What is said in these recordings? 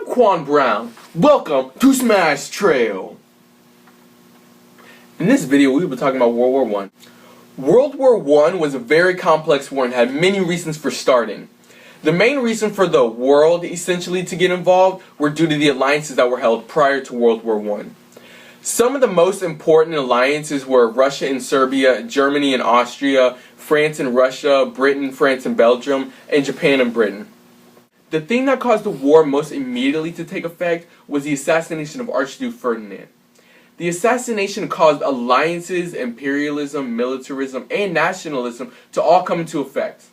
I'm Quan Brown. Welcome to Smash Trail. In this video, we will be talking about World War I. World War I was a very complex war and had many reasons for starting. The main reason for the world, essentially, to get involved were due to the alliances that were held prior to World War I. Some of the most important alliances were Russia and Serbia, Germany and Austria, France and Russia, Britain, France and Belgium, and Japan and Britain. The thing that caused the war most immediately to take effect was the assassination of Archduke Ferdinand. The assassination caused alliances, imperialism, militarism, and nationalism to all come into effect.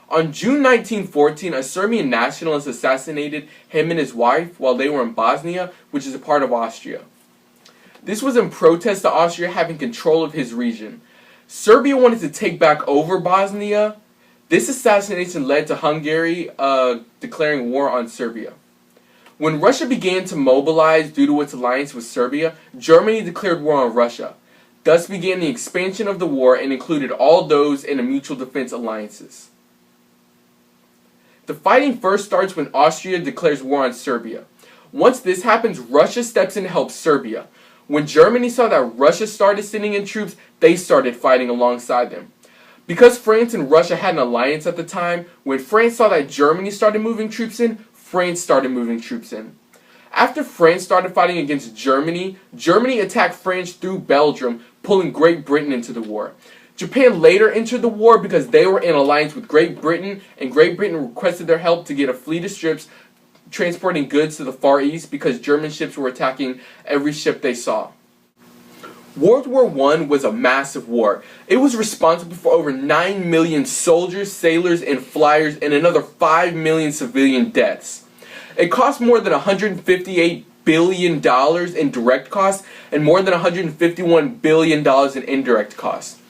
On June 1914, a Serbian nationalist assassinated him and his wife while they were in Bosnia, which is a part of Austria. This was in protest to Austria having control of his region. Serbia wanted to take back over Bosnia. This assassination led to Hungary declaring war on Serbia. When Russia began to mobilize due to its alliance with Serbia, Germany declared war on Russia. Thus began the expansion of the war and included all those in the mutual defense alliances. The fighting first starts when Austria declares war on Serbia. Once this happens, Russia steps in to help Serbia. When Germany saw that Russia started sending in troops, they started fighting alongside them. Because France and Russia had an alliance at the time, when France saw that Germany started moving troops in, France started moving troops in. After France started fighting against Germany, Germany attacked France through Belgium, pulling Great Britain into the war. Japan later entered the war because they were in alliance with Great Britain, and Great Britain requested their help to get a fleet of ships transporting goods to the Far East because German ships were attacking every ship they saw. World War I was a massive war. It was responsible for over 9 million soldiers, sailors, and flyers, and another 5 million civilian deaths. It cost more than $158 billion in direct costs and more than $151 billion in indirect costs.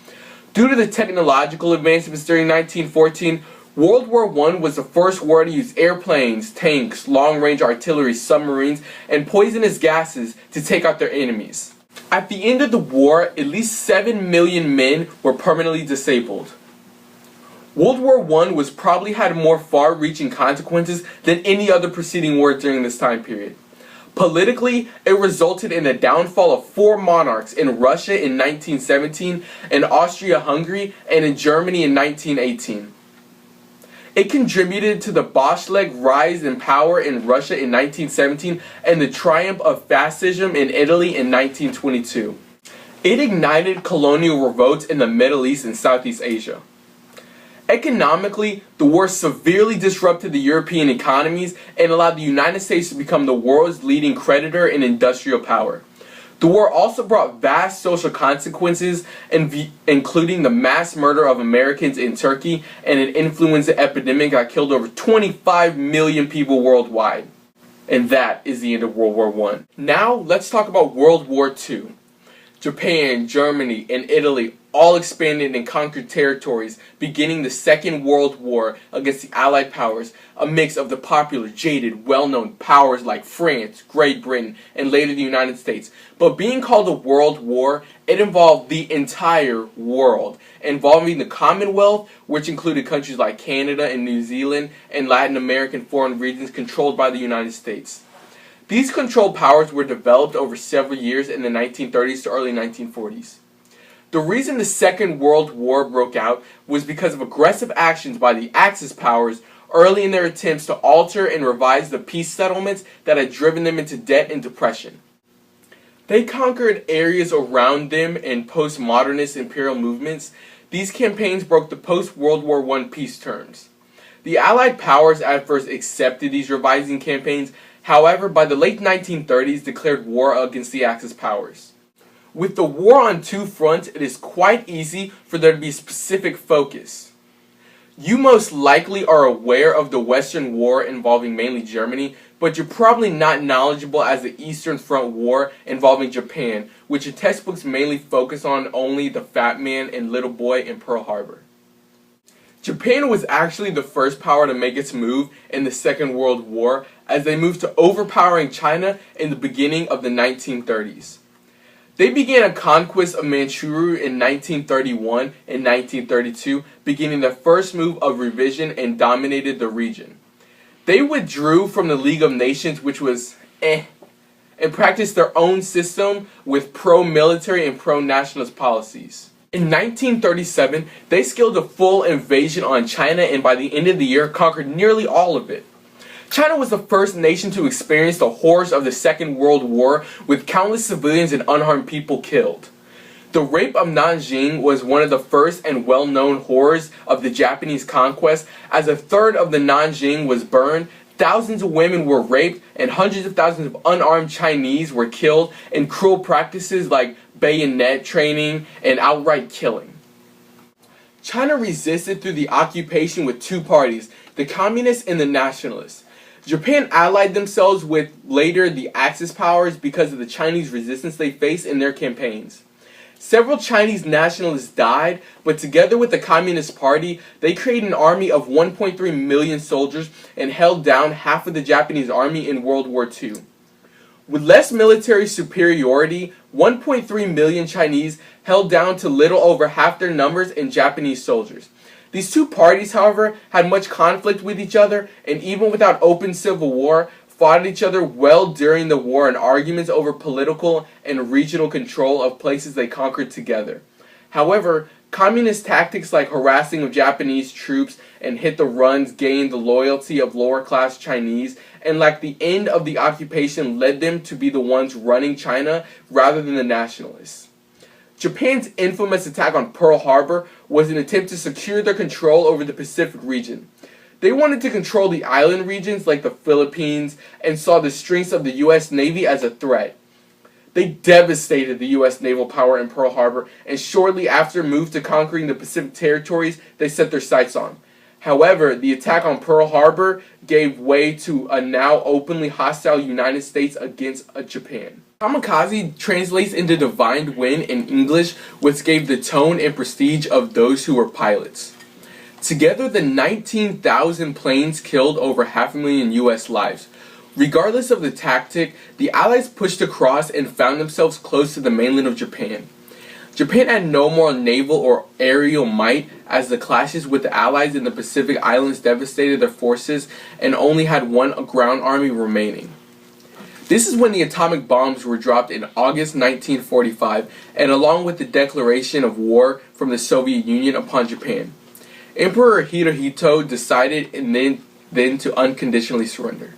Due to the technological advancements during 1914, World War I was the first war to use airplanes, tanks, long-range artillery, submarines, and poisonous gases to take out their enemies. At the end of the war, at least 7 million men were permanently disabled. World War I was probably had more far-reaching consequences than any other preceding war during this time period. Politically, it resulted in the downfall of 4 monarchs in Russia in 1917, in Austria-Hungary, and in Germany in 1918. It contributed to the Bolshevik rise in power in Russia in 1917 and the triumph of fascism in Italy in 1922. It ignited colonial revolts in the Middle East and Southeast Asia. Economically, the war severely disrupted the European economies and allowed the United States to become the world's leading creditor and industrial power. The war also brought vast social consequences, including the mass murder of Americans in Turkey and an influenza epidemic that killed over 25 million people worldwide. And that is the end of World War I. Now, let's talk about World War II. Japan, Germany, and Italy all expanded and conquered territories, beginning the Second World War against the Allied powers, a mix of the popular, jaded, well-known powers like France, Great Britain, and later the United States. But being called a world war, it involved the entire world, involving the Commonwealth, which included countries like Canada and New Zealand, and Latin American foreign regions controlled by the United States. These controlled powers were developed over several years in the 1930s to early 1940s. The reason the Second World War broke out was because of aggressive actions by the Axis powers early in their attempts to alter and revise the peace settlements that had driven them into debt and depression. They conquered areas around them in postmodernist imperial movements. These campaigns broke the post-World War I peace terms. The Allied powers at first accepted these revising campaigns, however, by the late 1930s declared war against the Axis powers. With the war on 2 fronts, it is quite easy for there to be a specific focus. You most likely are aware of the Western War involving mainly Germany, but you're probably not knowledgeable as the Eastern Front War involving Japan, which your textbooks mainly focus on only the Fat Man and Little Boy in Pearl Harbor. Japan was actually the first power to make its move in the Second World War, as they moved to overpowering China in the beginning of the 1930s. They began a conquest of Manchuria in 1931 and 1932, beginning their first move of revision and dominated the region. They withdrew from the League of Nations, which was and practiced their own system with pro-military and pro-nationalist policies. In 1937, they scaled a full invasion on China and by the end of the year conquered nearly all of it. China was the first nation to experience the horrors of the Second World War, with countless civilians and unarmed people killed. The rape of Nanjing was one of the first and well-known horrors of the Japanese conquest, as a third of the Nanjing was burned, thousands of women were raped, and hundreds of thousands of unarmed Chinese were killed in cruel practices like bayonet training and outright killing. China resisted through the occupation with two parties, the Communists and the Nationalists. Japan allied themselves with later the Axis powers because of the Chinese resistance they faced in their campaigns. Several Chinese nationalists died, but together with the Communist Party, they created an army of 1.3 million soldiers and held down half of the Japanese army in World War II. With less military superiority, 1.3 million Chinese held down to little over half their numbers in Japanese soldiers. These two parties, however, had much conflict with each other, and even without open civil war, fought each other well during the war in arguments over political and regional control of places they conquered together. However, communist tactics like harassing of Japanese troops and hit-the-runs gained the loyalty of lower-class Chinese, and like the end of the occupation led them to be the ones running China rather than the nationalists. Japan's infamous attack on Pearl Harbor was an attempt to secure their control over the Pacific region. They wanted to control the island regions like the Philippines and saw the strengths of the U.S. Navy as a threat. They devastated the U.S. naval power in Pearl Harbor and shortly after moved to conquering the Pacific territories they set their sights on. However, the attack on Pearl Harbor gave way to a now openly hostile United States against Japan. Kamikaze translates into divine wind in English, which gave the tone and prestige of those who were pilots. Together, the 19,000 planes killed over 500,000 U.S. lives. Regardless of the tactic, the Allies pushed across and found themselves close to the mainland of Japan. Japan had no more naval or aerial might as the clashes with the Allies in the Pacific Islands devastated their forces and only had one ground army remaining. This is when the atomic bombs were dropped in August 1945, and along with the declaration of war from the Soviet Union upon Japan. Emperor Hirohito decided and then to unconditionally surrender.